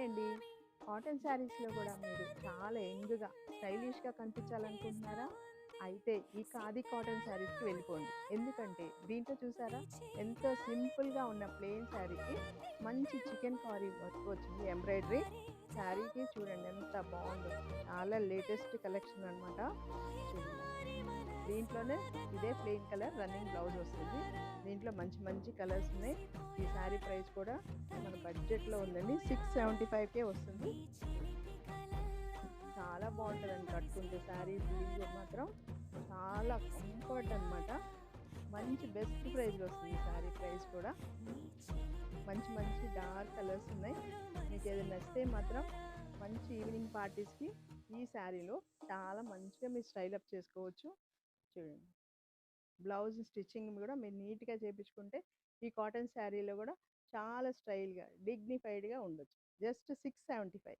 Hi అండి. Cotton శారీస్‌లో గూడా మీరు చాలా యంగ్‌గా, స్టైలిష్‌గా కనిపించాలనుకుంటున్నారా? అయితే ఈ ఖాదీ కాటన్ శారీస్‌కి వెళ్ళిపోండి. ఎందుకంటే దీంట్లో చూసారా? ఎంతో సింపుల్‌గా ఉన్న ప్లెయిన్ శారీకి మంచి చికెన్ కారీ వర్క్ వచ్చింది ఎంబ్రాయిడరీ. శారీకి చూడండి ఎంత బావుందో. చాలా లేటెస్ట్ కలెక్షన్ అన్నమాట. చూడండి. దీంట్లోనే ఇదే ప్లెయిన్ కలర్ రన్నింగ్ బ్లౌజ్ వస్తుంది. దీంట్లో మంచి మంచి కలర్స్ ఉన్నాయి. ఈ శారీ ప్రైస్ కూడా మన బడ్జెట్‌లో ఉందండి. 675కే వస్తుంది. చాలా బావుంటదండి కట్టుకుంటే శారీ ఫీలింగ్ మాత్రం చాలా కంఫర్ట్ అన్నమాట. మంచి బెస్ట్ ప్రైస్‌లో వస్తుంది ఈ శారీ ప్రైస్ కూడా. మంచి మంచి డార్క్ కలర్స్ ఉన్నాయి. మీకేదైనా నచ్చితే మాత్రం మంచి ఈవినింగ్ పార్టీస్‌కి ఈ శారీలో చాలా మంచిగా మీరు స్టైల్ అప్ చేసుకోవచ్చు. చూడండి. బ్లౌజ్ స్టిచ్చింగ్ కూడా మీరు నీట్‌గా చేపించుకుంటే ఈ కాటన్ శారీలో కూడా చాలా స్టైల్‌గా, డిగ్నిఫైడ్‌గా ఉండొచ్చు. జస్ట్ 675.